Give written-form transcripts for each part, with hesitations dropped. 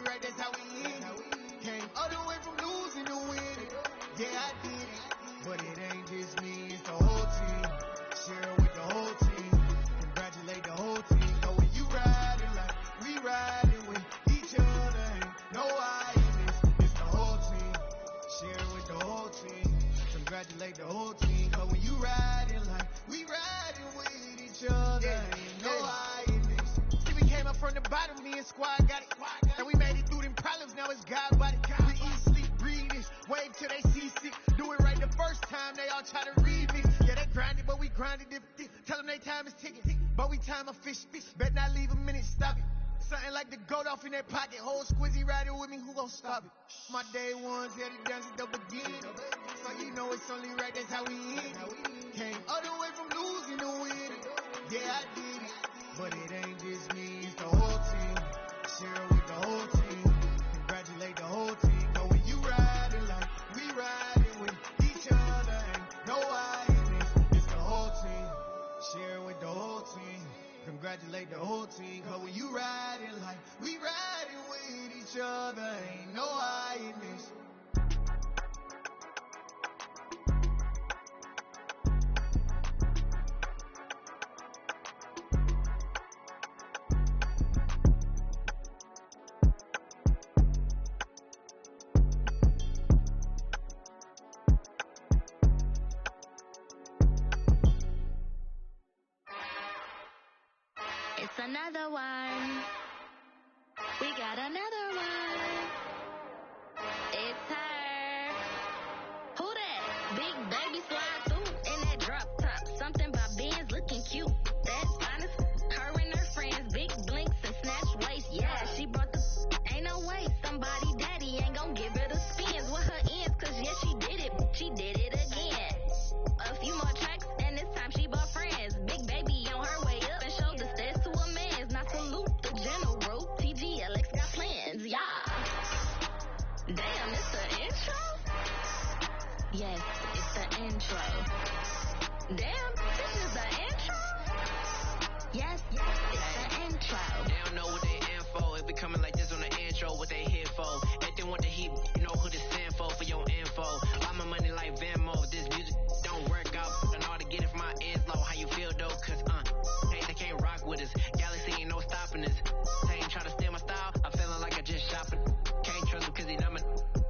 right, that's how we end it. Came all the way from losing to winning. Yeah, I did it, but it ain't just me, it's the whole team. Share it with the whole team. Congratulate the whole team. Know when you riding like we riding with each other. Ain't no I in this, it's the whole team. Share it with the whole team. Congratulate the whole team. Cause when you riding like we riding with each other. Ain't no I in this. See, we came up from the bottom, me and squad got it. And we made it through them problems, now it's God body. We eat, sleep, breathe this, wave till they see sick. Do it right the first time, they all try to read me. Yeah, they grinded, but we grinded different. Tell them they time is ticking, but we time a fish. Bet not leave a minute, stop it. Something like the goat off in that pocket. Whole squizzy riding with me, who gon' stop it? My day ones, yeah, the dance at the beginning. So you know it's only right, that's how we end it. Came all the way from losing to winning. Yeah, I did it, but it ain't just me, it's the whole team. Share it with the whole team. Congratulate the whole team. Cause when you riding like we riding with each other. Ain't no I in this, it's the whole team. Share it with the whole team. Congratulate the whole team. Cause when you riding like we riding with each other. Ain't no I in this. It's another one. We got another one. It's her. Who that? Big baby slide through in that drop top. Something by Benz looking cute. That's honest. Her and her friends, big blinks and snatch waist. Yeah, she brought the. Ain't no way somebody daddy ain't gon' give her the spins with her ends. Cause yeah, she did it. She did it again. A few more tracks and this time she bought friends. Big baby on her way up and showed the stairs to a man's. Now salute the general. TGLX got plans, yeah. Damn, it's the intro? Yes, it's the intro. Damn, this is the intro? Yes, it's the intro. They don't know what they in for. It be coming like this on the intro, what they here for. If they want the heat, you know who to send for your info. All my money like Venmo. This music don't work out. I know how to get it from my ends low. How you feel though? Cause hey, they can't rock with us. Galaxy ain't no stopping us. They ain't try to steal my style. I'm feeling like I just shopping. Can't trust them cause they know my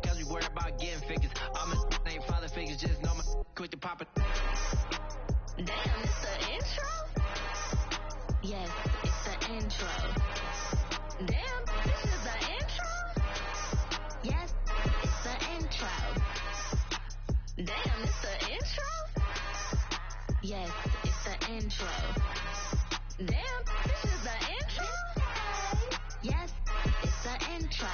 cause we worried about getting figures. All my ain't father figures, just know my quick to pop it. Damn, it's the intro? Yes, it's the intro. Damn, this is the intro? Yes, it's the intro. Damn, it's the intro? Yes, it's the intro. Damn, this is the intro? Yes, it's the intro.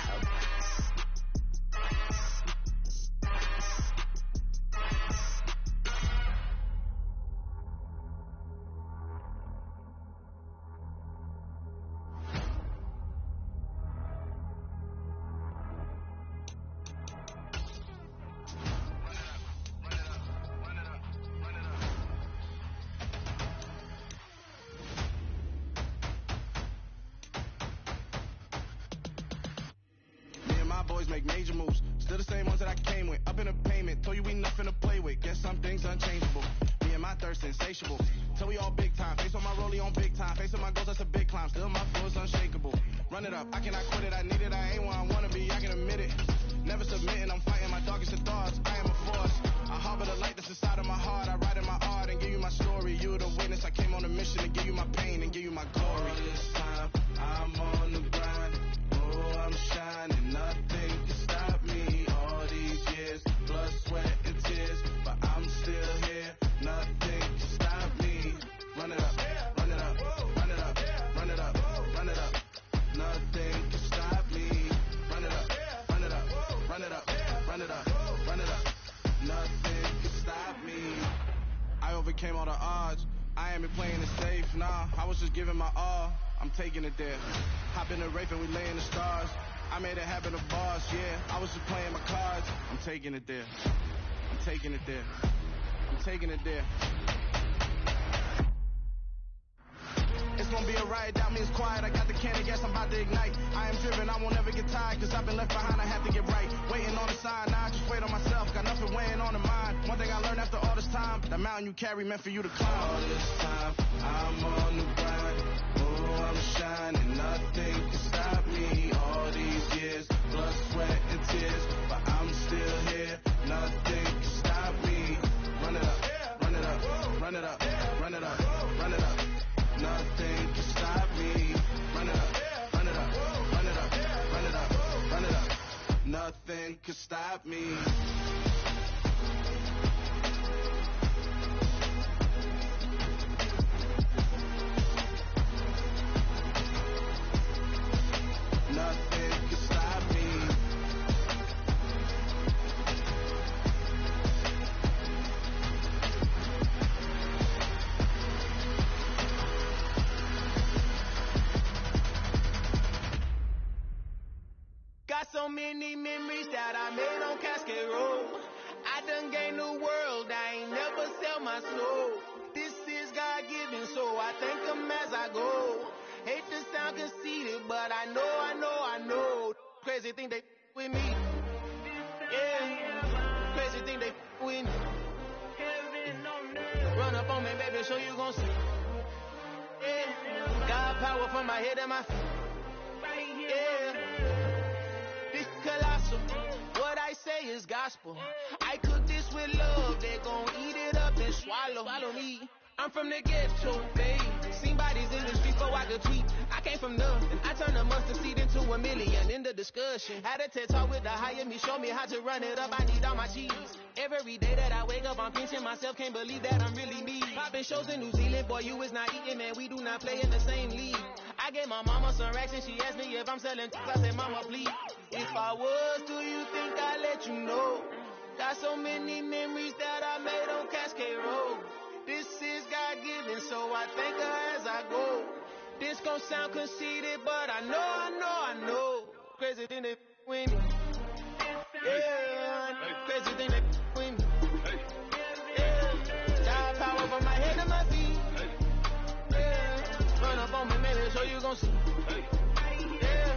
Boys make major moves, still the same ones that I came with. Up in a payment, told you we nothing to play with. Guess some things unchangeable. Me and my thirst insatiable. Tell we all big time. Face on my rollie on big time. Face on my goals, that's a big climb. Still my flow is unshakable. Run it up, I cannot quit it. I need it, I ain't where I wanna be. I can admit it. Never submitting, I'm fighting my darkest of thoughts. I am a force. I harbor the light that's inside of my heart. I write in my art and give you my story. You the witness. I came on a mission to give you my pain and give you my glory. All this time, I'm on the grind. Oh, I'm shining. Nothing can stop me. All these years, blood, sweat, and tears. But I'm still here. Nothing can stop me. Run it up, run it up, run it up, run it up, run it up. Nothing can stop me. Run it up, run it up, run it up, run it up, run it up. Nothing can stop me. I overcame all the odds. I ain't been playing it safe, nah. I was just giving my all. I'm taking it there. Hop in the Wraith and we lay in the stars. I made it happen to boss, yeah. I was just playing my cards. I'm taking it there. I'm taking it there. I'm taking it there. It's gonna be a riot, that means quiet. I got the can of gas, I'm about to ignite. I am driven, I won't ever get tired, cause I've been left behind, I have to get right. Waiting on the sign, now I just wait on myself. Got nothing weighing on the mind. One thing I learned after all this time, the mountain you carry meant for you to climb. All this time, I'm on the grind. Oh, I'm shining, nothing can stop me. All these years, blood, sweat, and tears, but I'm still here. Nothing can stop me. Run it up, run it up, run it up, run it up, run it up. Nothing can stop me. Run it up, run it up, run it up, run it up, run it up. Nothing can stop me. Nothing can stop me. Got so many memories that I made on Cascade Road. I done gained the world, I ain't never sell my soul. This is God-given, so I thank him as I go. Hate to sound conceited, but I know. Crazy thing they with me. Yeah, crazy thing they with me. Run up on me, baby, so you gon' see. Yeah, God power from my head and my feet. Yeah. Colossal. What I say is gospel. I cook this with love. They gon' eat it up and swallow me. I'm from the ghetto, babe. Seen bodies in the street before I could tweet. I came from nothing. I turned a mustard seed into a million in the discussion. Had a TED talk with the higher me. Show me how to run it up. I need all my cheese. Every day that I wake up, I'm pinching myself. Can't believe that I'm really me. Popping shows in New Zealand. Boy, you is not eating, man. We do not play in the same league. I gave my mama some racks and she asked me if I'm selling. I said, mama, please. If I was, do you think I'd let you know? Got so many memories that I made on Cascade Road. This is God-given, so I thank her as I go. This gon' sound conceited, but I know. Crazy thing they with me. Yeah, crazy thing they with me. Yeah, God power from my head to my feet. Yeah, run up on me, maybe, so you gon' see. Yeah.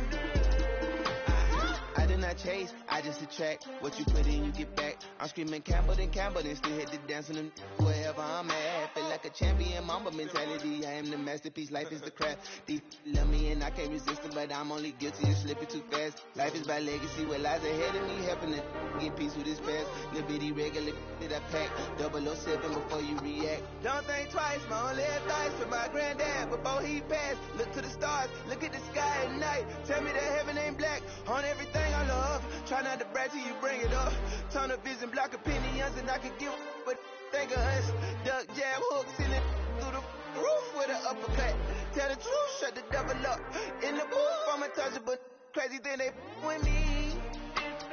I did not chase, I just attract. What you put in, you get back. I'm screaming Campbell, then still hit the dancing and wherever I'm at. Feel like a champion, mamba mentality. I am the masterpiece, life is the craft. Deep love me and I can't resist it, but I'm only guilty of slipping too fast. Life is by legacy, what lies ahead of me, helping to get peace with this past. Little bitty regular that I pack. 007 before you react. Don't think twice, my only advice for my granddad before he passed. Look to the stars, look at the sky at night. Tell me that heaven ain't black on everything I love. Try not to brag till you bring it up. Turn a vision, block opinions, and I could give but think of us. Duck, jab, hook, ceiling through the roof with an uppercut. Tell the truth, shut the devil up. In the booth, I'm untouchable. Crazy thing they with me.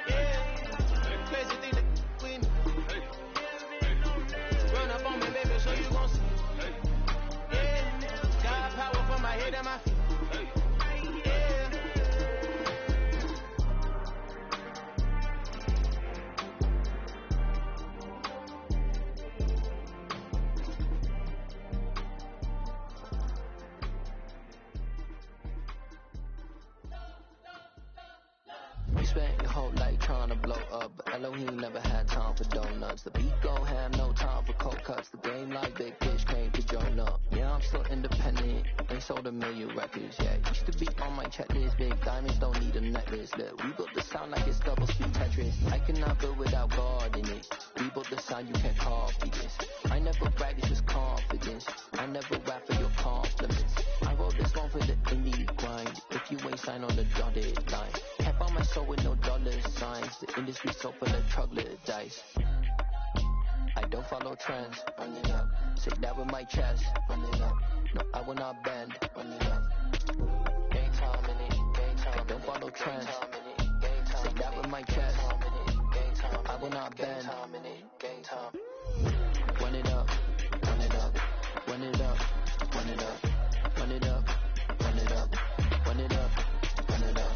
Yeah, crazy thing they with me. Run up on me, baby, so you gon' see. Yeah, God power from my head and my feet. Spent your whole life trying to blow up, but Elohim never had time for donuts. The beat gon' have no time for cold cuts. The game like big fish came to join up. Yeah, I'm still independent, ain't sold a million records yet. Used to be on my checklist, big diamonds don't need a necklace. Look, we built the sound like it's double speed Tetris. I cannot build without God in it. We built the sound, you can't copy this. I never brag, it's just confidence. I never rap for your compliments. I wrote this one for the indie grind. If you ain't signed on the dotted line, can't buy my soul with no dollar signs. The industry so full of troglodytes. I don't follow trends. Run it up. Say that with my chest. Run it up. No, I will not bend. Run it up. Game time in it. Game time. I don't follow trends. Say that with my chest. I will not bend. Game time. Run it up. Run it up. Run it up. Run it up. Run it up. Run it up. Run it up. Run it up.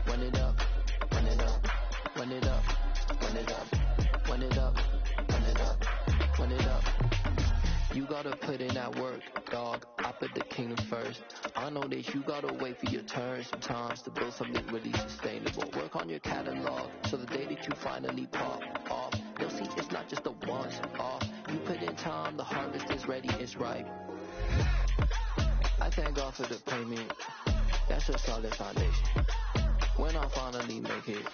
Run it up. Run it up. Run it up. Run it up. Run it up. Run it up. Run it up. You gotta put in that work, dog. I but the kingdom first. I know that you gotta wait for your turn sometimes to build something really sustainable. Work on your catalog so the day that you finally pop off, they'll see it's not just a once off. You put in time, the harvest is ready, it's ripe. I thank God for the payment. That's a solid foundation. When I finally make it,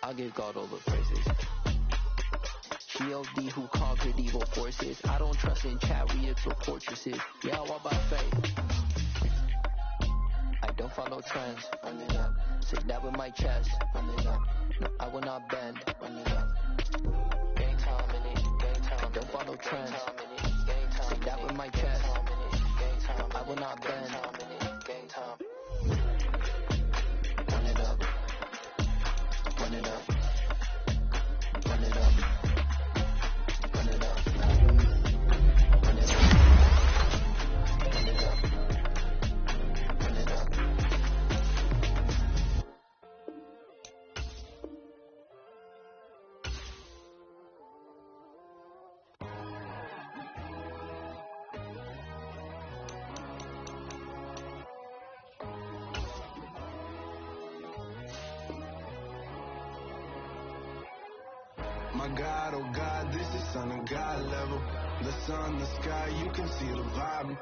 I'll give God all the praises. G.O.D. who conquered evil forces. I don't trust in chariots or fortresses. Yeah, I walk by faith. I don't follow trends. Run it up. Say that with my chest. Run it up. No, I will not bend. Run it up. Game time in it. Game time. I don't follow trends. Say that with my chest. I will not bend. Game time. Run it up. Run it up. Run it up. Run it up. Run it up. Run it up. Run it up. My God, oh God, this is Son of God level. The sun, the sky, you can see the vibe.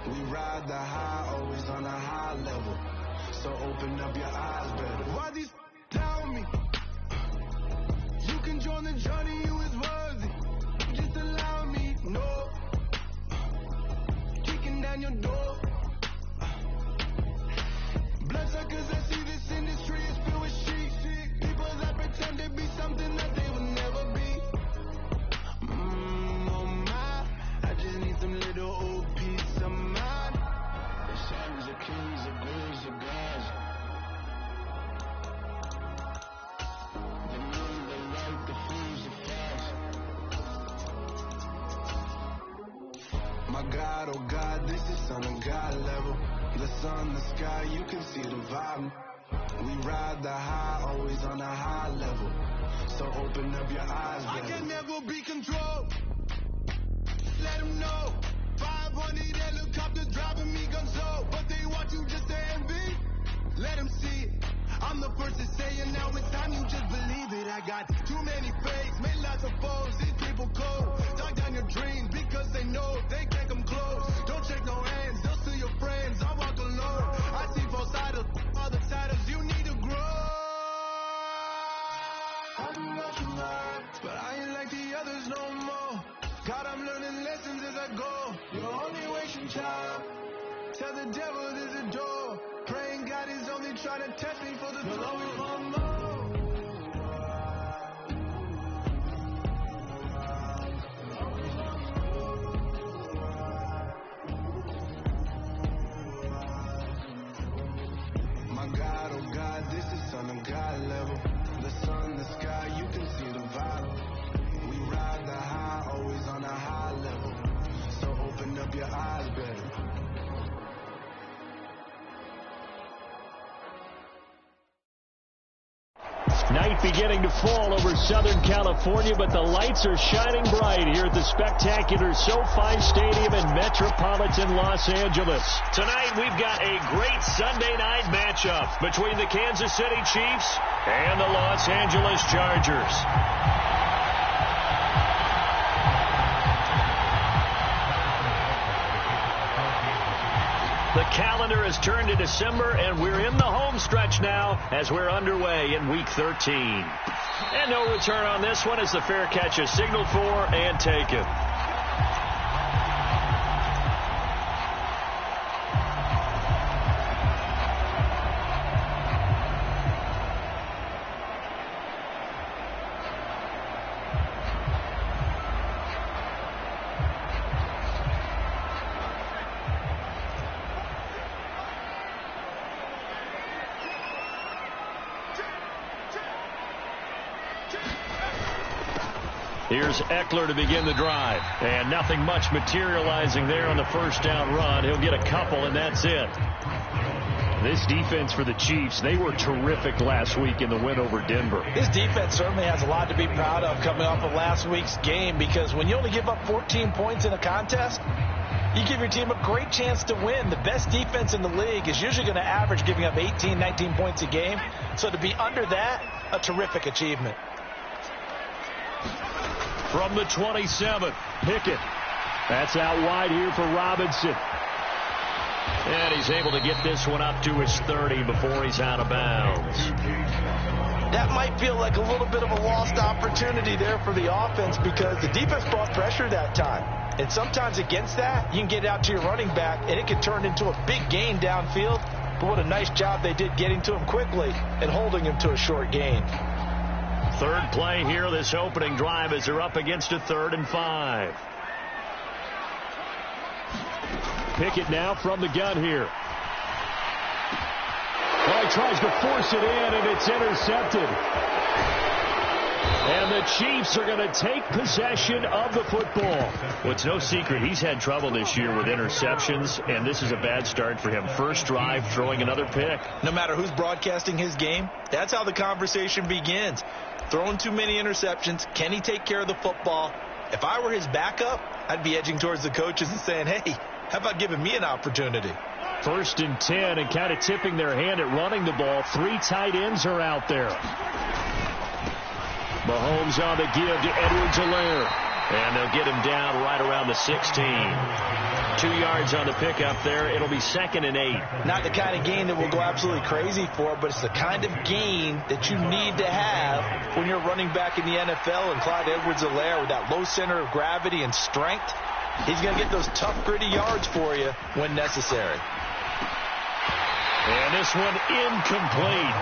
We ride the high, always on a high level. So open up your eyes better. Why these tell me? You can join the journey, you is worthy. Just allow me, no. Kicking down your door. Bloodsuckers, I see this industry is filled with sheep. People that pretend to be something that they will never be. Oh my, I just need some little old peace of mind. The sons of kings, the boys of gods. The men, the right, the fools, the facts. My God, oh God, this is Son of God level. The sun, the sky, you can see the vibe. We ride the high, always on a high level. So open up your eyes, baby. I can never be controlled. Let them know. 500 helicopters driving me gunso. But they want you just to envy. Let them see it. I'm the first to say it, now it's time you just believe it. I got too many fakes, made lots of foes. These people cold. Talk down your dreams because they know they can't come close. Don't check no hands, they'll steal your friends. I walk alone. I see both sides of other titles. You need to grow. I do what you like, but I ain't like the others no more. God, I'm learning lessons as I go. You're only wasting time. Tell the devil there's a door. Praying God is only trying to test me for the You'll always want more. My God, oh God, this is Son of God level. The sun, the sky, you can see the vibe. We ride the high, always on a high level. So open up your eyes, better. Night beginning to fall over Southern California, but the lights are shining bright here at the spectacular SoFi Stadium in metropolitan Los Angeles. Tonight, we've got a great Sunday night matchup between the Kansas City Chiefs and the Los Angeles Chargers. The calendar has turned to December, and we're in the home stretch now as we're underway in Week 13. And no return on this one as the fair catch is signaled for and taken. Here's Eckler to begin the drive. And nothing much materializing there on the first down run. He'll get a couple, and that's it. This defense for the Chiefs, they were terrific last week in the win over Denver. This defense certainly has a lot to be proud of coming off of last week's game, because when you only give up 14 points in a contest, you give your team a great chance to win. The best defense in the league is usually going to average giving up 18, 19 points a game. So to be under that, a terrific achievement. From the 27, Pickett. That's out wide here for Robinson. And he's able to get this one up to his 30 before he's out of bounds. That might feel like a little bit of a lost opportunity there for the offense because the defense brought pressure that time. And sometimes against that, you can get out to your running back, and it can turn into a big gain downfield. But what a nice job they did getting to him quickly and holding him to a short gain. Third play here, this opening drive, as they're up against a 3rd and 5. Pickett now from the gun here. Oh, he tries to force it in, and it's intercepted. And the Chiefs are going to take possession of the football. Well, it's no secret he's had trouble this year with interceptions, and this is a bad start for him. First drive, throwing another pick. No matter who's broadcasting his game, that's how the conversation begins. Throwing too many interceptions, can he take care of the football? If I were his backup, I'd be edging towards the coaches and saying, hey, how about giving me an opportunity? 1st and 10, and kind of tipping their hand at running the ball. 3 tight ends are out there. Mahomes on the give to Edwards-Helaire. And they'll get him down right around the 16. 2 yards on the pickup there. It'll be 2nd and 8. Not the kind of gain that we'll go absolutely crazy for, but it's the kind of gain that you need to have when you're running back in the NFL. And Clyde Edwards-Helaire, with that low center of gravity and strength, he's going to get those tough, gritty yards for you when necessary. And this one incomplete.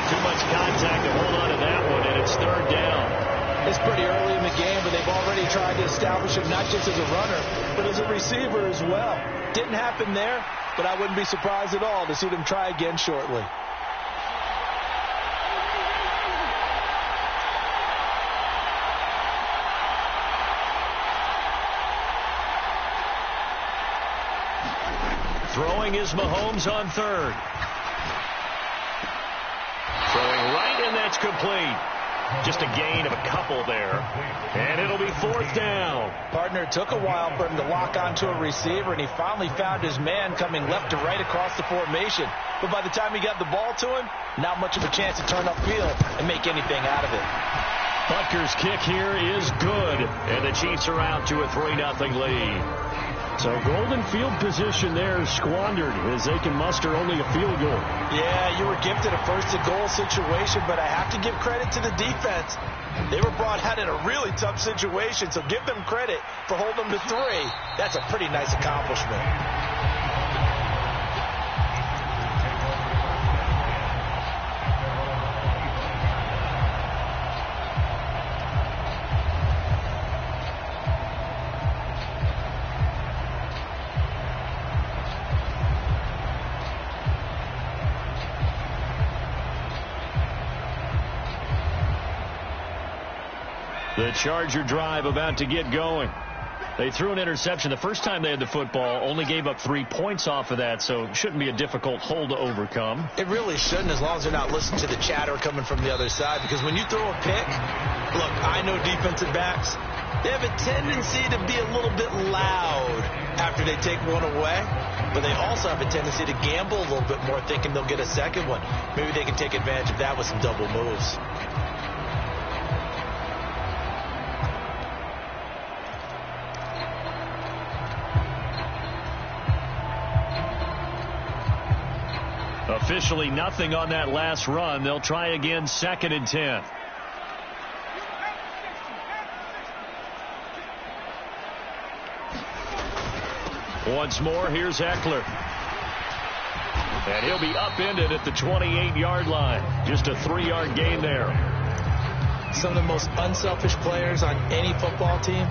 Too much contact to hold on to that one, and it's 3rd down. It's pretty early in the game, but they've already tried to establish him not just as a runner, but as a receiver as well. Didn't happen there, but I wouldn't be surprised at all to see them try again shortly. Throwing is Mahomes on 3rd. Throwing right, and that's complete. Just a gain of a couple there. And it'll be 4th down. Partner, it took a while for him to lock onto a receiver, and he finally found his man coming left to right across the formation. But by the time he got the ball to him, not much of a chance to turn upfield and make anything out of it. Butker's kick here is good, and the Chiefs are out to a 3-0 lead. So golden field position there squandered as they can muster only a field goal. Yeah, you were gifted a 1st-and-goal situation, but I have to give credit to the defense. They were brought out in a really tough situation, so give them credit for holding them to 3. That's a pretty nice accomplishment. The Charger drive about to get going. They threw an interception the first time they had the football, only gave up 3 points off of that, so it shouldn't be a difficult hole to overcome. It really shouldn't, as long as they're not listening to the chatter coming from the other side, because when you throw a pick, look, I know defensive backs, they have a tendency to be a little bit loud after they take one away, but they also have a tendency to gamble a little bit more, thinking they'll get a second one. Maybe they can take advantage of that with some double moves. Officially nothing on that last run. They'll try again, 2nd and 10. Once more, here's Eckler. And he'll be upended at the 28-yard line. Just a 3-yard gain there. Some of the most unselfish players on any football team,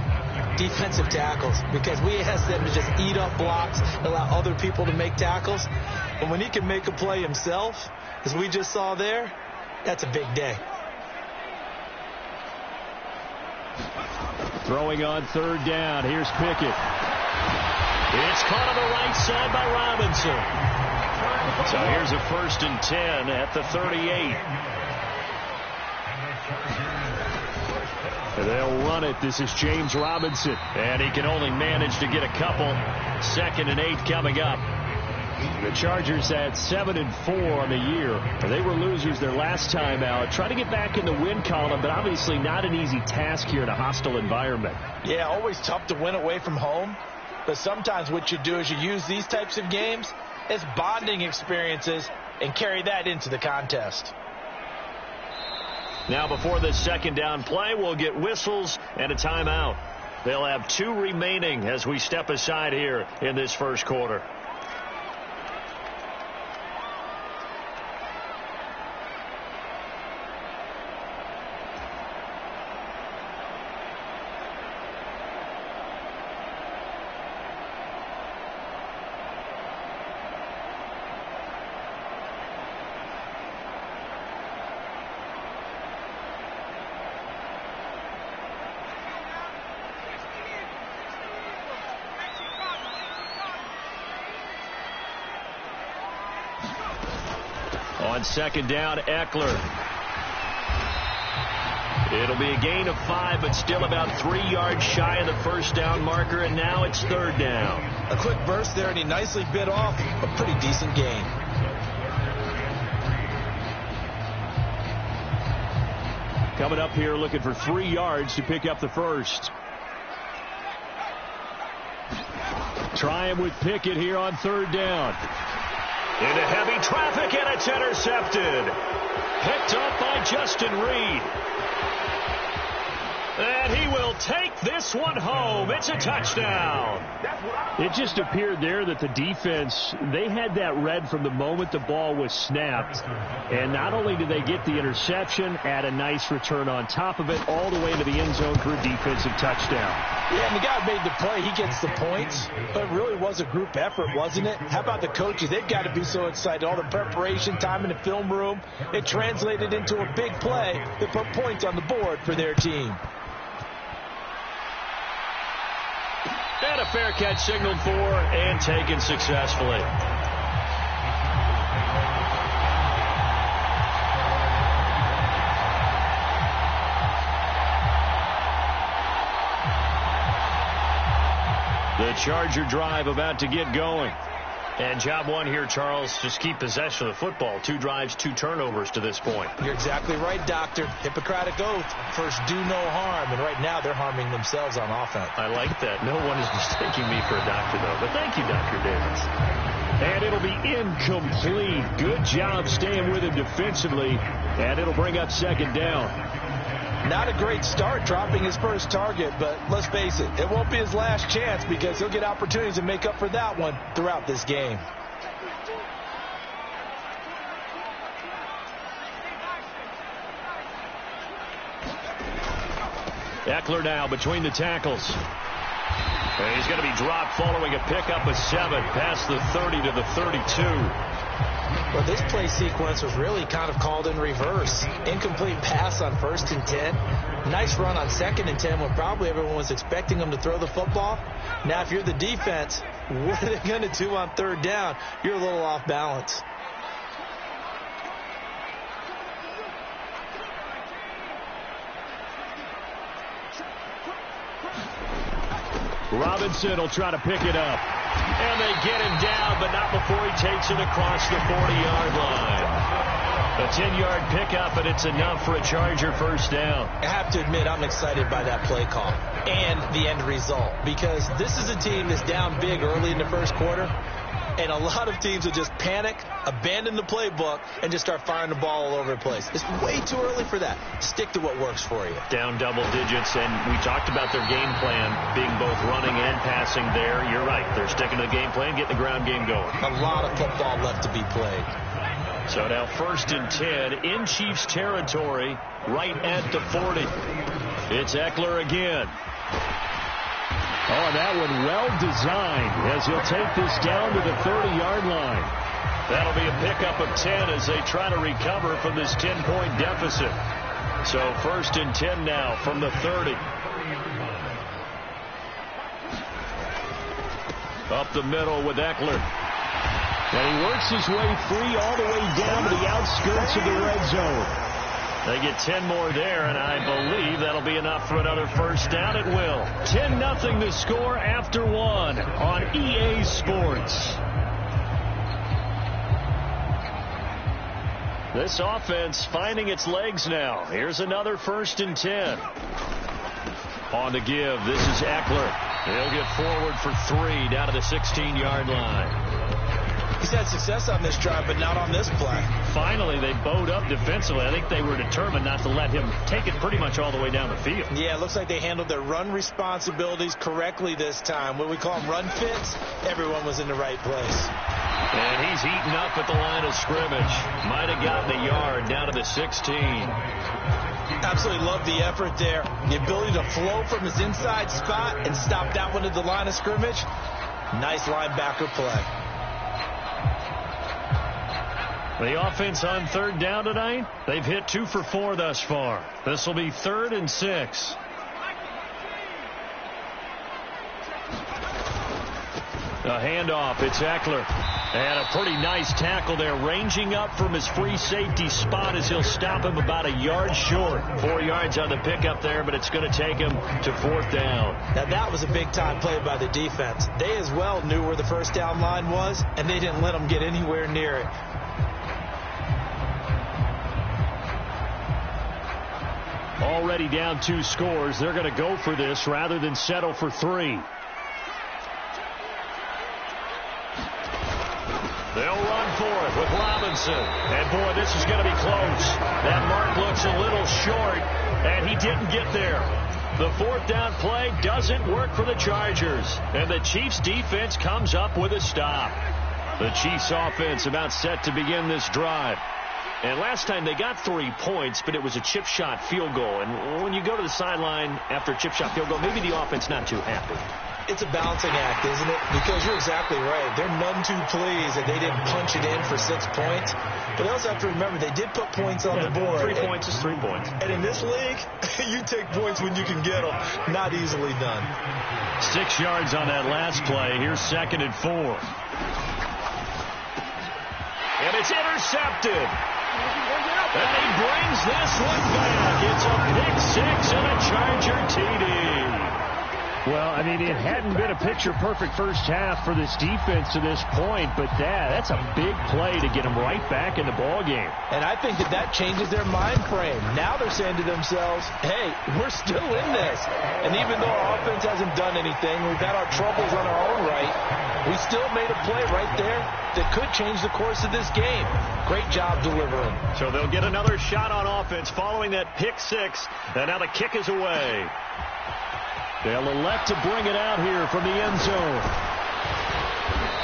defensive tackles, because we ask them to just eat up blocks, allow other people to make tackles. But when he can make a play himself, as we just saw there, that's a big day. Throwing on 3rd down. Here's Pickett. It's caught on the right side by Robinson. So here's a 1st and 10 at the 38. They'll run it. This is James Robinson. And he can only manage to get a couple. 2nd and 8 coming up. The Chargers at 7-4 on the year. They were losers their last time out. Trying to get back in the win column, but obviously not an easy task here in a hostile environment. Yeah, always tough to win away from home. But sometimes what you do is you use these types of games as bonding experiences and carry that into the contest. Now before this 2nd down play, we'll get whistles and a timeout. They'll have 2 remaining as we step aside here in this first quarter. On 2nd down, Eckler. It'll be a gain of 5, but still about 3 yards shy of the first down marker, and now it's 3rd down. A quick burst there, and he nicely bit off a pretty decent gain. Coming up here looking for 3 yards to pick up the first. Try him with Pickett here on 3rd down. Into heavy traffic, and it's intercepted. Picked up by Justin Reed. And he will take this one home. It's a touchdown. It just appeared there that the defense, they had that read from the moment the ball was snapped. And not only did they get the interception, add a nice return on top of it, all the way into the end zone for a defensive touchdown. Yeah, and the guy made the play. He gets the points. But it really was a group effort, wasn't it? How about the coaches? They've got to be so excited. All the preparation time in the film room, it translated into a big play that put points on the board for their team. And a fair catch signaled for and taken successfully. The Charger drive about to get going. And job one here, Charles, just keep possession of the football. 2 drives, 2 turnovers to this point. You're exactly right, Doctor. Hippocratic oath. First, do no harm. And right now, they're harming themselves on offense. I like that. No one is mistaking me for a doctor, though. But thank you, Dr. Davis. And it'll be incomplete. Good job staying with him defensively. And it'll bring up 2nd down. Not a great start dropping his first target, but let's face it, it won't be his last chance because he'll get opportunities to make up for that one throughout this game. Eckler now between the tackles. And he's going to be dropped following a pickup of 7 past the 30 to the 32. Well, this play sequence was really kind of called in reverse. Incomplete pass on 1st and 10. Nice run on 2nd and 10 when probably everyone was expecting him to throw the football. Now, if you're the defense, what are they going to do on 3rd down? You're a little off balance. Robinson will try to pick it up. And they get him down, but not before he takes it across the 40-yard line. A 10-yard pickup, and it's enough for a Charger first down. I have to admit, I'm excited by that play call and the end result because this is a team that's down big early in the first quarter, and a lot of teams will just panic, abandon the playbook, and just start firing the ball all over the place. It's way too early for that. Stick to what works for you. Down double digits, and we talked about their game plan being both running and passing there. You're right. They're sticking to the game plan, getting the ground game going. A lot of football left to be played. So now 1st and 10 in Chiefs territory, right at the 40. It's Eckler again. Oh, that one well designed as he'll take this down to the 30-yard line. That'll be a pickup of 10 as they try to recover from this 10-point deficit. So 1st and 10 now from the 30. Up the middle with Eckler. And he works his way free all the way down to the outskirts of the red zone. They get 10 more there, and I believe that'll be enough for another first down. It will. 10-0 the score after one on EA Sports. This offense finding its legs now. Here's another 1st and 10. On the give, this is Eckler. He'll get forward for 3 down to the 16-yard line. He's had success on this drive, but not on this play. Finally, they bowed up defensively. I think they were determined not to let him take it pretty much all the way down the field. Yeah, it looks like they handled their run responsibilities correctly this time. What we call them run fits, everyone was in the right place. And he's eaten up at the line of scrimmage. Might have gotten a yard down to the 16. Absolutely love the effort there. The ability to flow from his inside spot and stop that one at the line of scrimmage. Nice linebacker play. The offense on 3rd down tonight, they've hit 2 for 4 thus far. This will be 3rd and 6. A handoff, it's Eckler. And a pretty nice tackle there, ranging up from his free safety spot as he'll stop him about a yard short. 4 yards on the pickup there, but it's going to take him to 4th down. Now that was a big-time play by the defense. They as well knew where the first down line was, and they didn't let them get anywhere near it. Already down 2 scores. They're going to go for this rather than settle for 3. They'll run for it with Robinson. And, boy, this is going to be close. That mark looks a little short, and he didn't get there. The 4th down play doesn't work for the Chargers, and the Chiefs' defense comes up with a stop. The Chiefs' offense about set to begin this drive. And last time they got 3 points, but it was a chip shot field goal. And when you go to the sideline after a chip shot field goal, maybe the offense not too happy. It's a balancing act, isn't it? Because you're exactly right. They're none too pleased that they didn't punch it in for 6 points. But they also have to remember they did put points on the board. 3 points is 3 points. And in this league, you take points when you can get them. Not easily done. 6 yards on that last play. Here's 2nd and 4. And it's intercepted. And he brings this one back. It's a pick 6 and a Charger TD. Well, I mean, it hadn't been a picture-perfect first half for this defense to this point, but that's a big play to get them right back in the ballgame. And I think that changes their mind frame. Now they're saying to themselves, hey, we're still in this. And even though our offense hasn't done anything, we've had our troubles on our own right, we still made a play right there that could change the course of this game. Great job delivering. So they'll get another shot on offense following that pick 6, and now the kick is away. They'll elect to bring it out here from the end zone.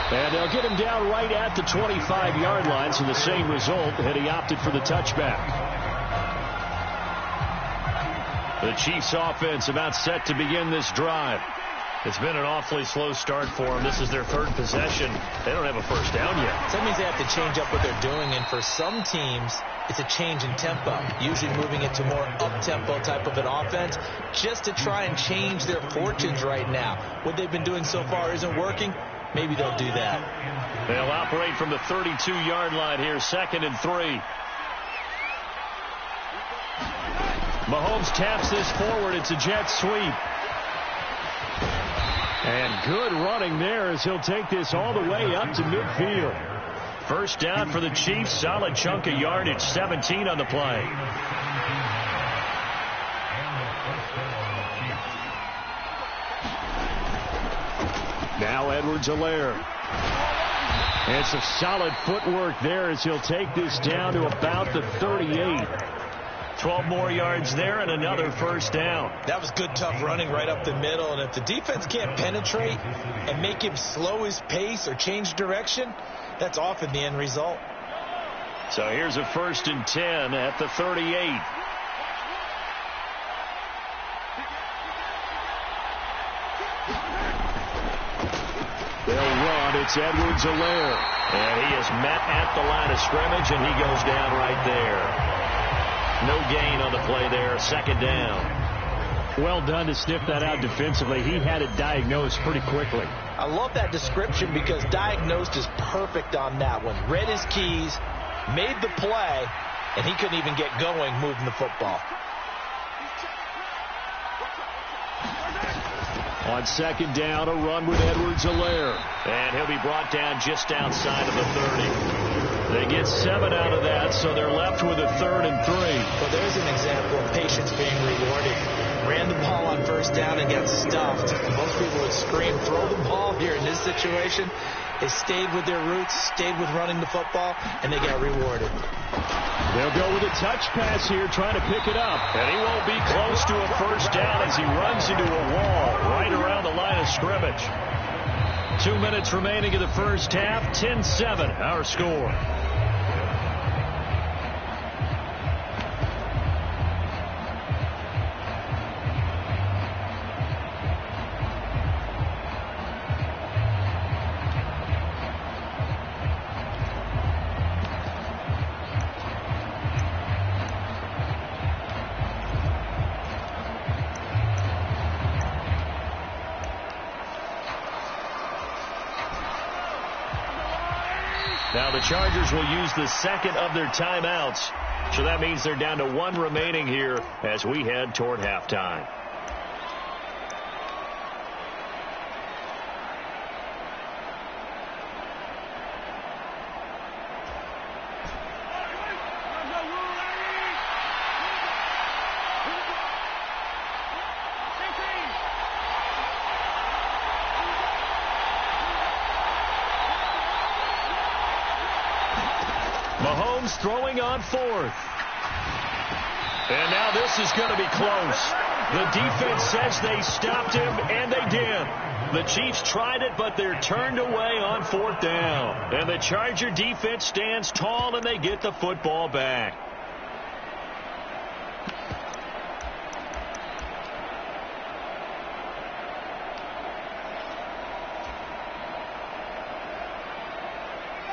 And they'll get him down right at the 25-yard line, so the same result had he opted for the touchback. The Chiefs offense about set to begin this drive. It's been an awfully slow start for them. This is their 3rd possession. They don't have a first down yet. So that means they have to change up what they're doing, and for some teams, it's a change in tempo, usually moving into more up-tempo type of an offense just to try and change their fortunes right now. What they've been doing so far isn't working. Maybe they'll do that. They'll operate from the 32-yard line here, 2nd and 3. Mahomes taps this forward. It's a jet sweep. And good running there as he'll take this all the way up to midfield. First down for the Chiefs. Solid chunk of yardage. 17 on the play. Now Edwards-Helaire. And some solid footwork there as he'll take this down to about the 38. 12 more yards there and another first down. That was good, tough running right up the middle. And if the defense can't penetrate and make him slow his pace or change direction, that's often the end result. So here's a 1st and 10 at the 38. They'll run. It's Edwards-Helaire. And he is met at the line of scrimmage, and he goes down right there. No gain on the play there. 2nd down. Well done to sniff that out defensively. He had it diagnosed pretty quickly. I love that description because diagnosed is perfect on that one. Read his keys, made the play, and he couldn't even get going moving the football. On second down, a run with Edwards-Helaire. And he'll be brought down just outside of the 30. They get 7 out of that, so they're left with a 3rd and 3. Well, there's an example of patience being rewarded. Ran the ball on first down and got stuffed. Most people would scream, throw the ball here in this situation. They stayed with their roots, stayed with running the football, and they got rewarded. They'll go with a touch pass here, trying to pick it up. And he won't be close to a first down as he runs into a wall right around the line of scrimmage. 2 minutes remaining in the first half, 10-7 our score. Now the Chargers will use the second of their timeouts. So that means they're down to 1 remaining here as we head toward halftime. Mahomes throwing on 4th. And now this is going to be close. The defense says they stopped him, and they did. The Chiefs tried it, but they're turned away on 4th down. And the Charger defense stands tall, and they get the football back.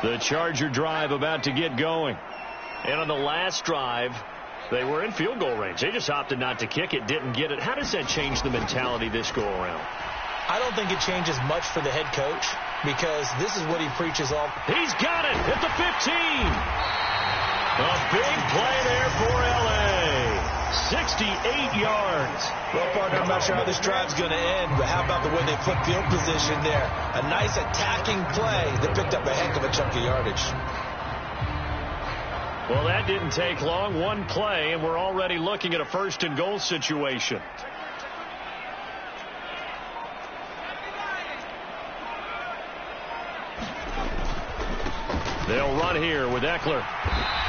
The Charger drive about to get going. And on the last drive, they were in field goal range. They just opted not to kick it, didn't get it. How does that change the mentality this go-around? I don't think it changes much for the head coach because this is what he preaches all. He's got it at the 15. A big play there for L.A. 68 yards. Well, partner, I'm not sure how this drive's going to end, but how about the way they flip field position there? A nice attacking play that picked up a heck of a chunk of yardage. Well, that didn't take long. 1 play, and we're already looking at a 1st and goal situation. They'll run here with Eckler.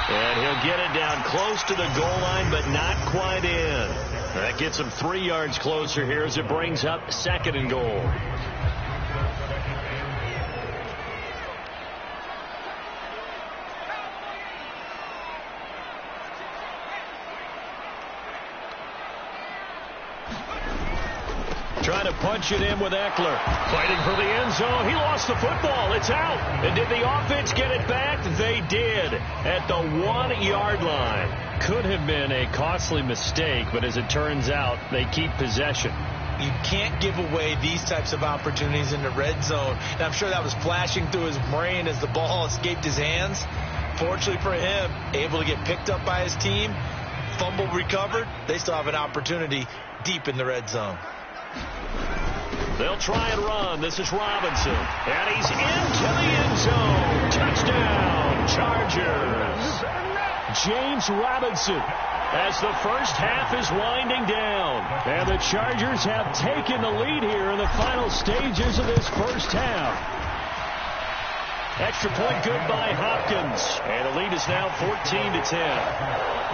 And he'll get it down close to the goal line, but not quite in. That gets him 3 yards closer here as it brings up 2nd and goal. Trying to punch it in with Eckler. Fighting for the end zone. He lost the football. It's out. And did the offense get it back? They did at the 1-yard line. Could have been a costly mistake, but as it turns out, they keep possession. You can't give away these types of opportunities in the red zone. And I'm sure that was flashing through his brain as the ball escaped his hands. Fortunately for him, able to get picked up by his team, fumble recovered. They still have an opportunity deep in the red zone. They'll try and run. This is Robinson. And he's into the end zone. Touchdown, Chargers. James Robinson as the first half is winding down. And the Chargers have taken the lead here in the final stages of this first half. Extra point good by Hopkins. And the lead is now 14-10.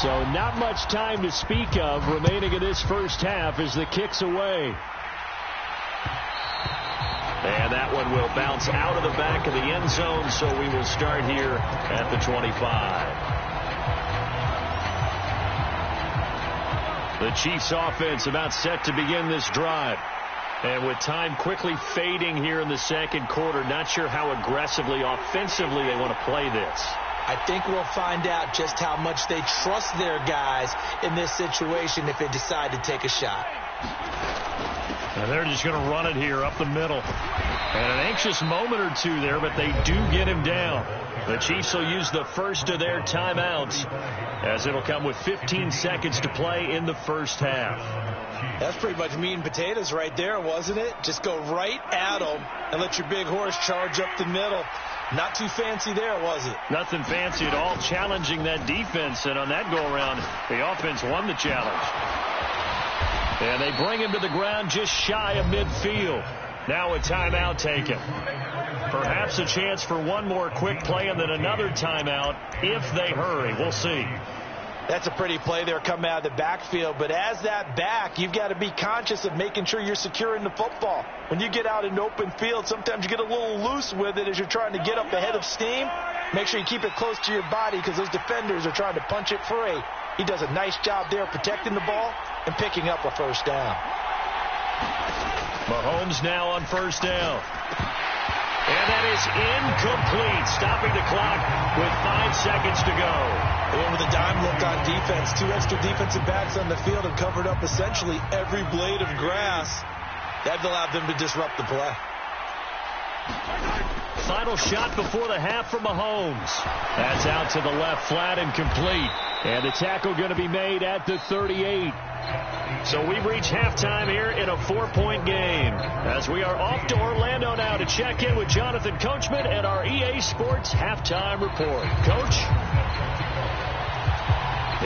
So not much time to speak of remaining in this first half as the kick's away. And that one will bounce out of the back of the end zone, so we will start here at the 25. The Chiefs offense about set to begin this drive. And with time quickly fading here in the second quarter, not sure how aggressively, offensively they want to play this. I think we'll find out just how much they trust their guys in this situation if they decide to take a shot. And they're just going to run it here up the middle. And an anxious moment or two there, but they do get him down. The Chiefs will use the first of their timeouts, as it'll come with 15 seconds to play in the first half. That's pretty much meat and potatoes right there, wasn't it? Just go right at them and let your big horse charge up the middle. Not too fancy there, was it? Nothing fancy at all, challenging that defense. And on that go-around, the offense won the challenge. And they bring him to the ground just shy of midfield. Now a timeout taken. Perhaps a chance for one more quick play and then another timeout if they hurry. We'll see. That's a pretty play there coming out of the backfield. But as that back, you've got to be conscious of making sure you're securing the football. When you get out in open field, sometimes you get a little loose with it as you're trying to get up ahead of steam. Make sure you keep it close to your body because those defenders are trying to punch it free. He does a nice job there protecting the ball and picking up a first down. Mahomes now on first down. And that is incomplete, stopping the clock with 5 seconds to go. And with a dime look on defense, 2 extra defensive backs on the field and covered up essentially every blade of grass. That allowed them to disrupt the play. Final shot before the half for Mahomes. That's out to the left, flat and complete. And the tackle going to be made at the 38. So we've reached halftime here in a 4-point game, as we are off to Orlando now to check in with Jonathan Coachman and our EA Sports halftime report. Coach?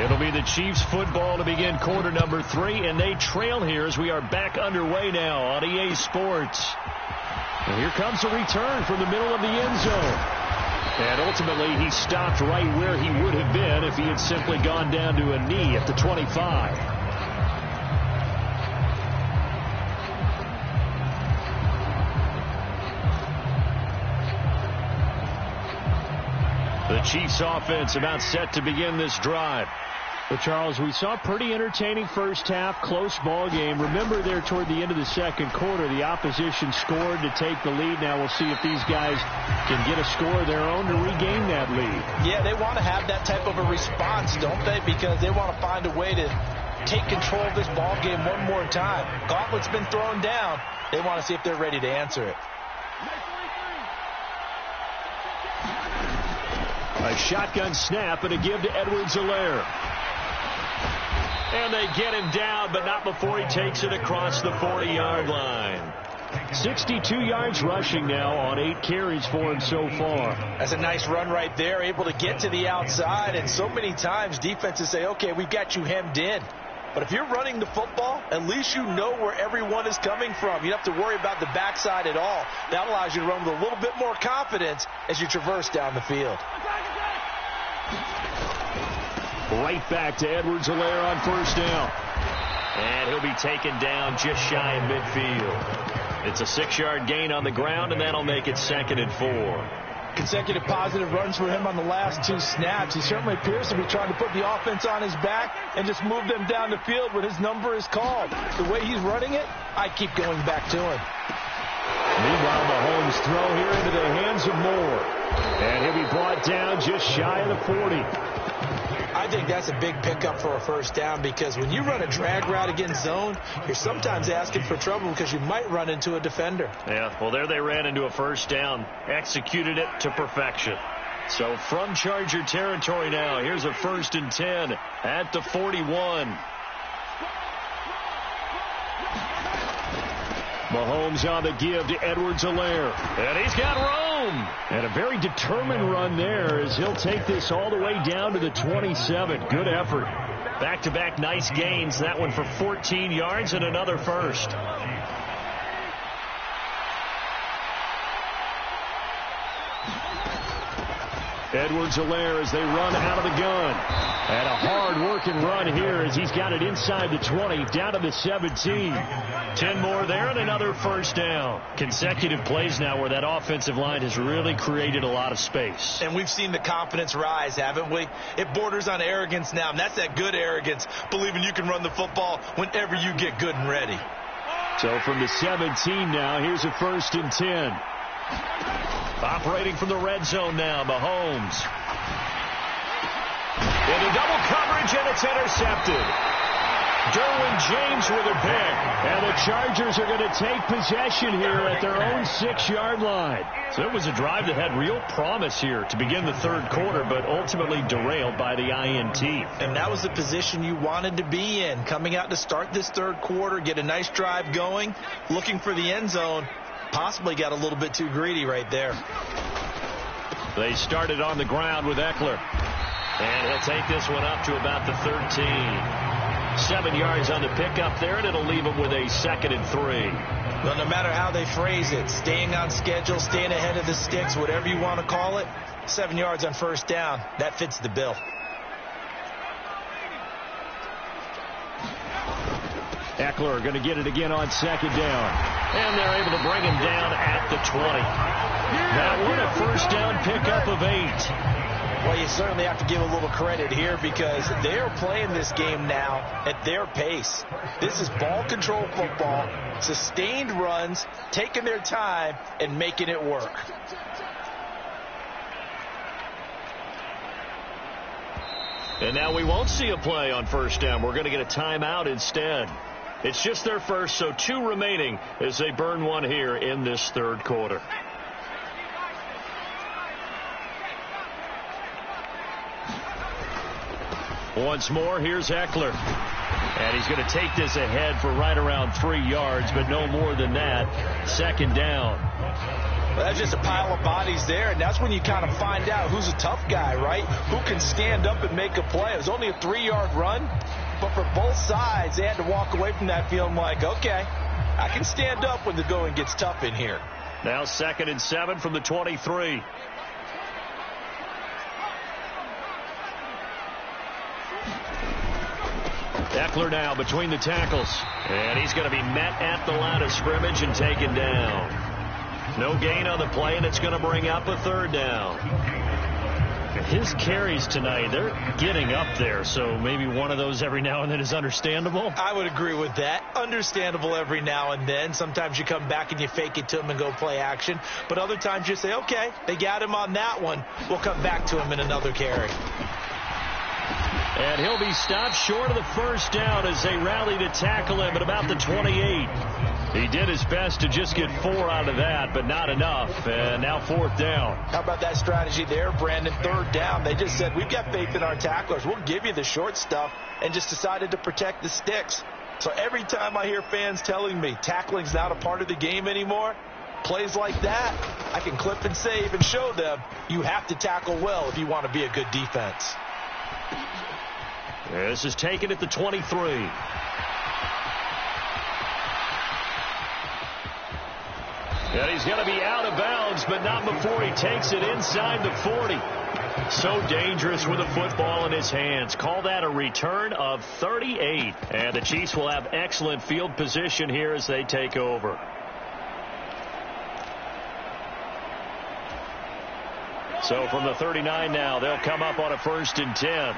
It'll be the Chiefs football to begin quarter number 3, and they trail here as we are back underway now on EA Sports. And here comes a return from the middle of the end zone. And ultimately, he stopped right where he would have been if he had simply gone down to a knee at the 25. The Chiefs offense about set to begin this drive. But Charles, we saw a pretty entertaining first half, close ball game. Remember there toward the end of the second quarter, the opposition scored to take the lead. Now we'll see if these guys can get a score of their own to regain that lead. Yeah, they want to have that type of a response, don't they? Because they want to find a way to take control of this ball game one more time. Gauntlet's been thrown down. They want to see if they're ready to answer it. A shotgun snap and a give to Edwards-Helaire. And they get him down, but not before he takes it across the 40-yard line. 62 yards rushing now on 8 carries for him so far. That's a nice run right there, able to get to the outside. And so many times defenses say, okay, we've got you hemmed in. But if you're running the football, at least you know where everyone is coming from. You don't have to worry about the backside at all. That allows you to run with a little bit more confidence as you traverse down the field. Right back to Edwards-Helaire on first down. And he'll be taken down just shy of midfield. It's a 6-yard gain on the ground, and that'll make it 2nd and 4. Consecutive positive runs for him on the last 2 snaps. He certainly appears to be trying to put the offense on his back and just move them down the field when his number is called. The way he's running it, I keep going back to him. Meanwhile, Mahomes throw here into the hands of Moore. And he'll be brought down just shy of the 40. I think that's a big pickup for a first down, because when you run a drag route against zone, you're sometimes asking for trouble because you might run into a defender. Yeah, well, there they ran into a first down, executed it to perfection. So from Charger territory now, here's a 1st and 10 at the 41. Mahomes on the give to Edwards-Helaire. And he's got room. And a very determined run there as he'll take this all the way down to the 27. Good effort. Back-to-back nice gains. That one for 14 yards and another first. Edwards-Helaire as they run out of the gun. And a hard-working run here as he's got it inside the 20, down to the 17. 10 more there and another first down. Consecutive plays now where that offensive line has really created a lot of space. And we've seen the confidence rise, haven't we? It borders on arrogance now, and that's that good arrogance, believing you can run the football whenever you get good and ready. So from the 17 now, here's a 1st and 10. Operating from the red zone now, Mahomes. Into double coverage, and it's intercepted. Derwin James with a pick. And the Chargers are going to take possession here at their own 6-yard line. So it was a drive that had real promise here to begin the third quarter, but ultimately derailed by the INT. And that was the position you wanted to be in. Coming out to start this third quarter, get a nice drive going, looking for the end zone. Possibly got a little bit too greedy right there. They started on the ground with Eckler. And he'll take this one up to about the 13. 7 yards on the pickup there, and it'll leave him with a 2nd and 3. Well, no matter how they phrase it, staying on schedule, staying ahead of the sticks, whatever you want to call it, 7 yards on first down, that fits the bill. Eckler going to get it again on 2nd down. And they're able to bring him down at the 20. That one a first down pickup of 8. Well, you certainly have to give a little credit here because they are playing this game now at their pace. This is ball control football, sustained runs, taking their time, and making it work. And now we won't see a play on first down. We're going to get a timeout instead. It's just their first, so 2 remaining as they burn one here in this third quarter. Once more, here's Eckler. And he's going to take this ahead for right around 3 yards, but no more than that. 2nd down. Well, that's just a pile of bodies there, and that's when you kind of find out who's a tough guy, right? Who can stand up and make a play. It was only a 3-yard run, but for both sides, they had to walk away from that feeling like, okay, I can stand up when the going gets tough in here. Now 2nd and 7 from the 23. Eckler now between the tackles. And he's going to be met at the line of scrimmage and taken down. No gain on the play, and it's going to bring up a 3rd down. His carries tonight, they're getting up there, so maybe one of those every now and then is understandable. I would agree with that. Understandable every now and then. Sometimes you come back and you fake it to him and go play action. But other times you say, okay, they got him on that one. We'll come back to him in another carry. And he'll be stopped short of the first down as they rally to tackle him at about the 28. He did his best to just get 4 out of that, but not enough. And now 4th down. How about that strategy there, Brandon? 3rd down. They just said, we've got faith in our tacklers. We'll give you the short stuff, and just decided to protect the sticks. So every time I hear fans telling me tackling's not a part of the game anymore, plays like that, I can clip and save and show them you have to tackle well if you want to be a good defense. This is taken at the 23. And he's going to be out of bounds, but not before he takes it inside the 40. So dangerous with a football in his hands. Call that a return of 38. And the Chiefs will have excellent field position here as they take over. So from the 39 now, they'll come up on a 1st and 10.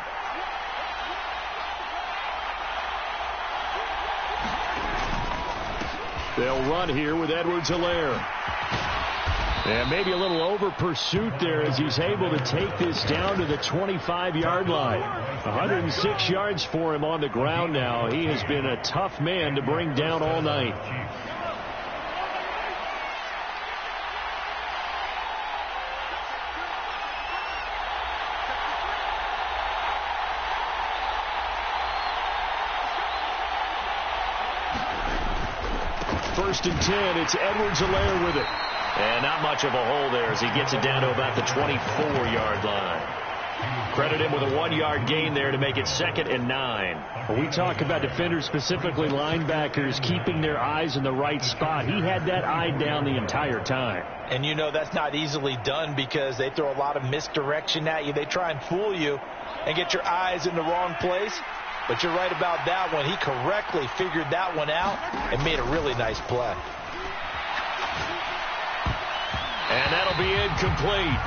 They'll run here with Edwards-Helaire. And maybe a little over pursuit there as he's able to take this down to the 25-yard line. 106 yards for him on the ground now. He has been a tough man to bring down all night. First and 10, it's Edwards-Helaire with it. And not much of a hole there as he gets it down to about the 24-yard line. Credit him with a 1-yard gain there to make it 2nd and 9. When we talk about defenders, specifically linebackers, keeping their eyes in the right spot, he had that eye down the entire time. And you know that's not easily done because they throw a lot of misdirection at you. They try and fool you and get your eyes in the wrong place. But you're right about that one. He correctly figured that one out and made a really nice play. And that'll be incomplete.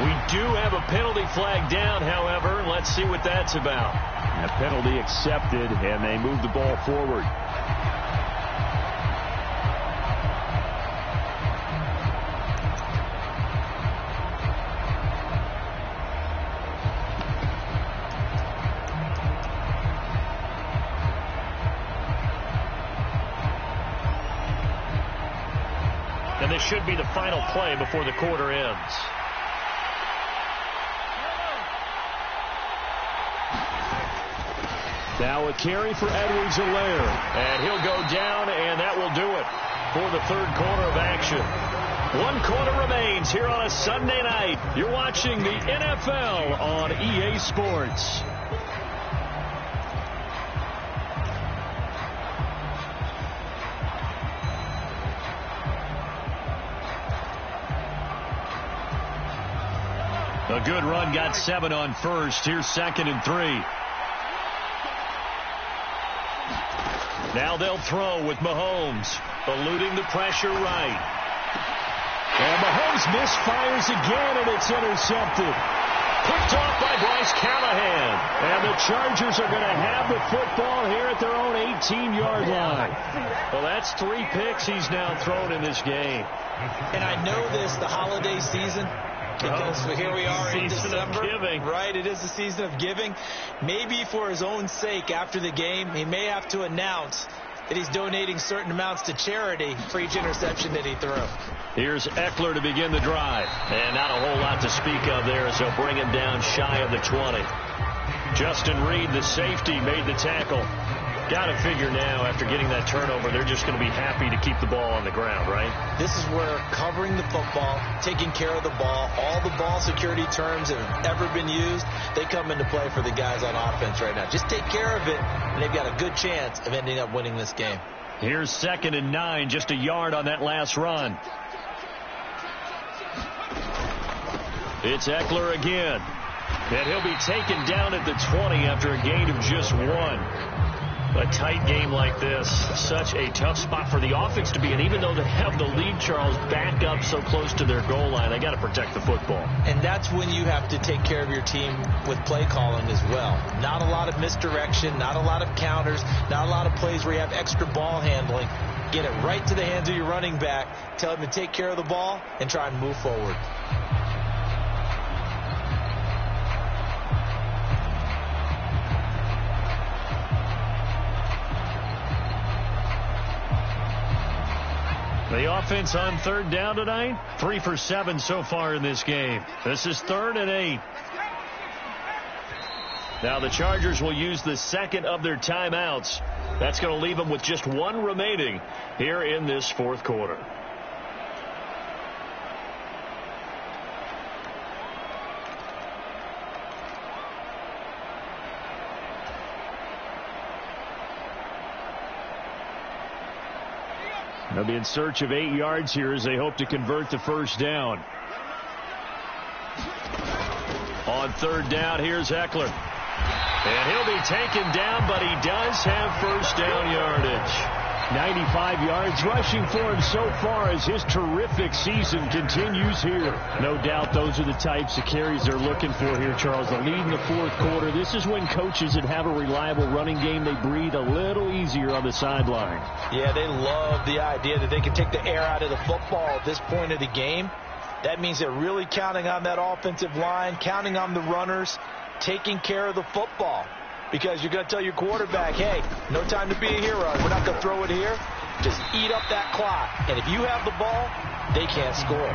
We do have a penalty flag down, however. Let's see what that's about. A penalty accepted, and they move the ball forward. And this should be the final play before the quarter ends. Now a carry for Edwards-Helaire. And he'll go down, and that will do it for the third quarter of action. 1 quarter remains here on a Sunday night. You're watching the NFL on EA Sports. A good run, got 7 on first. Here's 2nd and 3. Now they'll throw with Mahomes, eluding the pressure right. And Mahomes misfires again, and it's intercepted. Picked off by Bryce Callahan. And the Chargers are going to have the football here at their own 18-yard line. Well, that's 3 picks he's now thrown in this game. And I know this, the holiday season, because here we are in December, right? It is the season of giving. Maybe for his own sake, after the game, he may have to announce that he's donating certain amounts to charity for each interception that he threw. Here's Eckler to begin the drive. And not a whole lot to speak of there, as they'll bring him down shy of the 20. Justin Reed, the safety, made the tackle. Got to figure now, after getting that turnover, they're just going to be happy to keep the ball on the ground, right? This is where covering the football, taking care of the ball, all the ball security terms that have ever been used, they come into play for the guys on offense right now. Just take care of it, and they've got a good chance of ending up winning this game. Here's 2nd and 9, just a yard on that last run. It's Eckler again. And he'll be taken down at the 20 after a gain of just 1. A tight game like this, such a tough spot for the offense to be in. Even though they have the lead, Charles, back up so close to their goal line, they got to protect the football. And that's when you have to take care of your team with play calling as well. Not a lot of misdirection, not a lot of counters, not a lot of plays where you have extra ball handling. Get it right to the hands of your running back, tell him to take care of the ball, and try and move forward. The offense on 3rd down tonight, 3 for 7 so far in this game. This is 3rd and 8. Now the Chargers will use the 2nd of their timeouts. That's going to leave them with just 1 remaining here in this 4th quarter. They'll be in search of 8 yards here as they hope to convert the first down. On 3rd down, here's Eckler. And he'll be taken down, but he does have first down yardage. 95 yards rushing for him so far as his terrific season continues here. No doubt those are the types of carries they're looking for here, Charles. The lead in the 4th quarter. This is when coaches that have a reliable running game, they breathe a little easier on the sideline. Yeah, they love the idea that they can take the air out of the football at this point of the game. That means they're really counting on that offensive line, counting on the runners, taking care of the football. Because you're going to tell your quarterback, hey, no time to be a hero. We're not going to throw it here. Just eat up that clock. And if you have the ball, they can't score.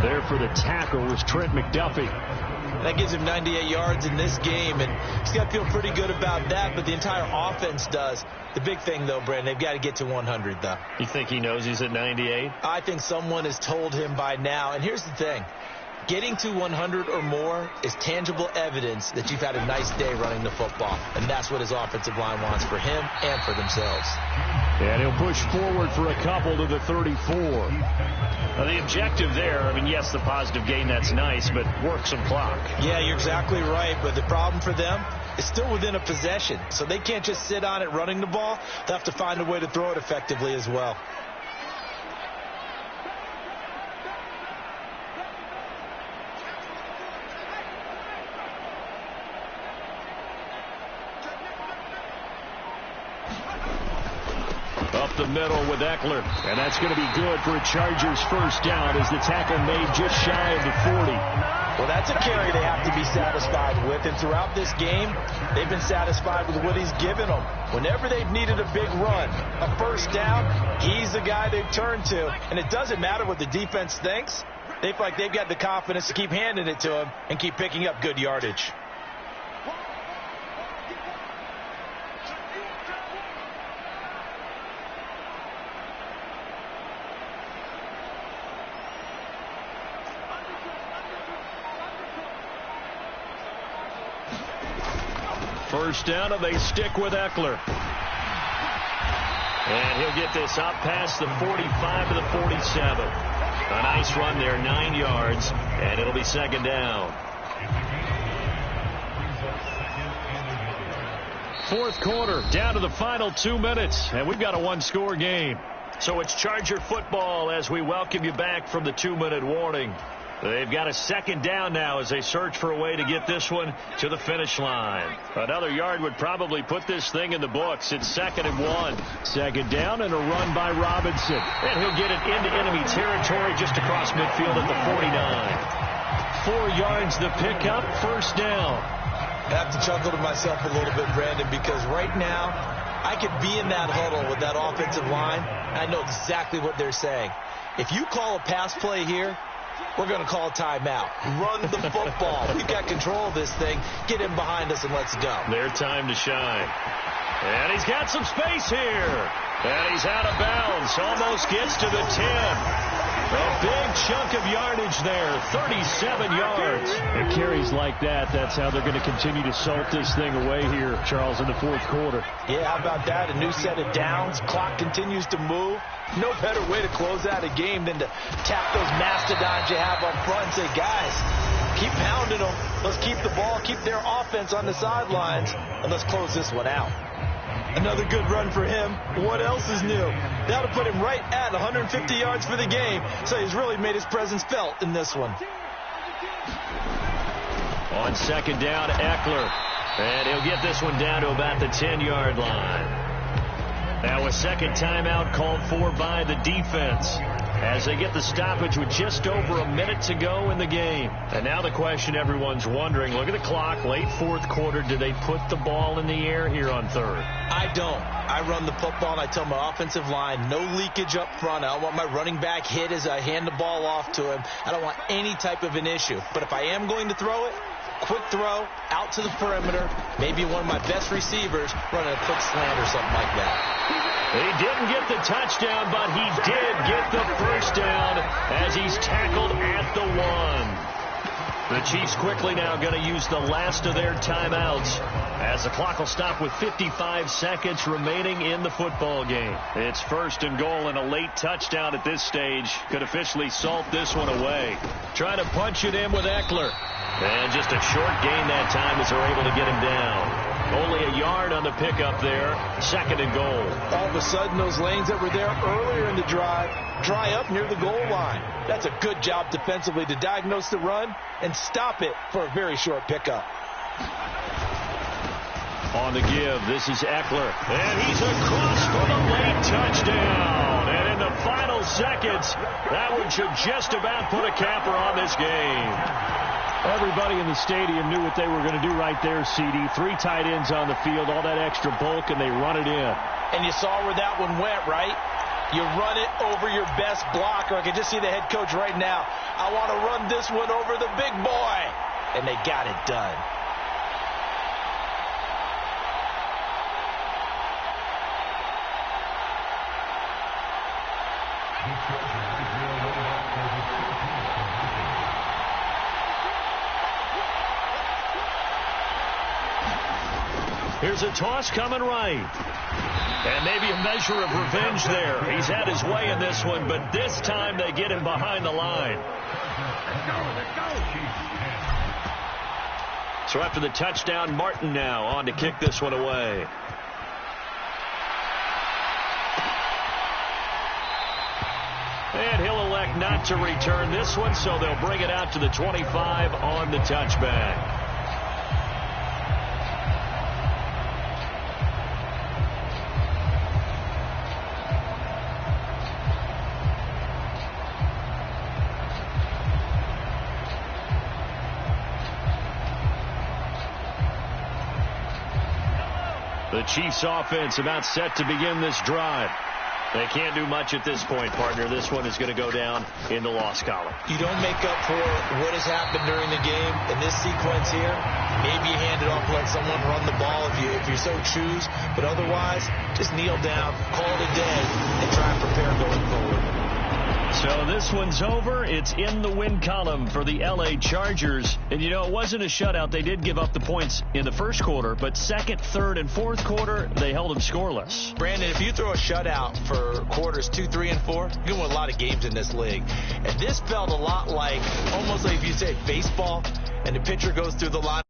There for the tackle was Trent McDuffie. That gives him 98 yards in this game, and he's got to feel pretty good about that, but the entire offense does. The big thing, though, Brandon, they've got to get to 100, though. You think he knows he's at 98? I think someone has told him by now. And here's the thing. Getting to 100 or more is tangible evidence that you've had a nice day running the football. And that's what his offensive line wants for him and for themselves. And he'll push forward for a couple to the 34. Now, the objective there, I mean, yes, the positive gain, that's nice, but work some clock. Yeah, you're exactly right. But the problem for them is still within a possession. So they can't just sit on it running the ball. They'll have to find a way to throw it effectively as well. the middle with Eckler. And that's going to be good for a Chargers first down as the tackle made just shy of the 40. Well, that's a carry they have to be satisfied with. And throughout this game, they've been satisfied with what he's given them. Whenever they've needed a big run, a first down, he's the guy they've turned to. And it doesn't matter what the defense thinks. They feel like they've got the confidence to keep handing it to him and keep picking up good yardage. First down, and they stick with Eckler. And he'll get this up past the 45 to the 47. A nice run there, 9 yards, and it'll be second down. Fourth quarter, down to the final 2 minutes, and we've got a one-score game. So it's Charger football as we welcome you back from the 2-minute warning. They've got a second down now as they search for a way to get this one to the finish line. Another yard would probably put this thing in the books. It's 2nd and 1. Second down and a run by Robinson. And he'll get it into enemy territory just across midfield at the 49. 4 yards the pickup, first down. I have to chuckle to myself a little bit, Brandon, because right now I could be in that huddle with that offensive line, and I know exactly what they're saying. If you call a pass play here, we're going to call a timeout. Run the football. We've got control of this thing. Get him behind us and let's go. Their time to shine. And he's got some space here. And he's out of bounds. Almost gets to the 10. A big chunk of yardage there, 37 yards. And carries like that, that's how they're going to continue to salt this thing away here, Charles, in the fourth quarter. Yeah, how about that? A new set of downs. Clock continues to move. No better way to close out a game than to tap those mastodons you have up front and say, guys, keep pounding them. Let's keep the ball, keep their offense on the sidelines, and let's close this one out. Another good run for him. What else is new? That'll put him right at 150 yards for the game, so he's really made his presence felt in this one. On second down, Eckler. And he'll get this one down to about the 10-yard line. Now a second timeout called for by the defense as they get the stoppage with just over a minute to go in the game. And now the question everyone's wondering, look at the clock, late fourth quarter, do they put the ball in the air here on third? I don't. I run the football and I tell my offensive line, no leakage up front. I don't want my running back hit as I hand the ball off to him. I don't want any type of an issue. But if I am going to throw it, quick throw, out to the perimeter, maybe one of my best receivers running a quick slant or something like that. He didn't get the touchdown, but he did get the first down as he's tackled at the 1. The Chiefs quickly now going to use the last of their timeouts as the clock will stop with 55 seconds remaining in the football game. It's first and goal, and a late touchdown at this stage could officially salt this one away. Trying to punch it in with Eckler. And just a short gain that time as they're able to get him down. Only a yard on the pickup there. Second and goal. All of a sudden, those lanes that were there earlier in the drive dry up near the goal line. That's a good job defensively to diagnose the run and stop it for a very short pickup. On the give, this is Eckler. And he's across for the late touchdown. And in the final seconds, that one should just about put a capper on this game. Everybody in the stadium knew what they were going to do right there, CD. 3 tight ends on the field, all that extra bulk, and they run it in. And you saw where that one went, right? You run it over your best blocker. I can just see the head coach right now. I want to run this one over the big boy. And they got it done. Here's a toss coming right. And maybe a measure of revenge there. He's had his way in this one, but this time they get him behind the line. So after the touchdown, Martin now on to kick this one away. And he'll elect not to return this one, so they'll bring it out to the 25 on the touchback. The Chiefs offense about set to begin this drive. They can't do much at this point, partner. This one is going to go down in the loss column. You don't make up for what has happened during the game. In this sequence here, maybe you hand it off, let someone run the ball if you so choose. But otherwise, just kneel down, call it a day, and try and prepare going forward. So this one's over. It's in the win column for the L.A. Chargers. And, you know, it wasn't a shutout. They did give up the points in the first quarter, but second, third, and fourth quarter, they held them scoreless. Brandon, if you throw a shutout for quarters 2, 3, and 4, you can win a lot of games in this league. And this felt a lot like, almost like if you say baseball, and the pitcher goes through the line.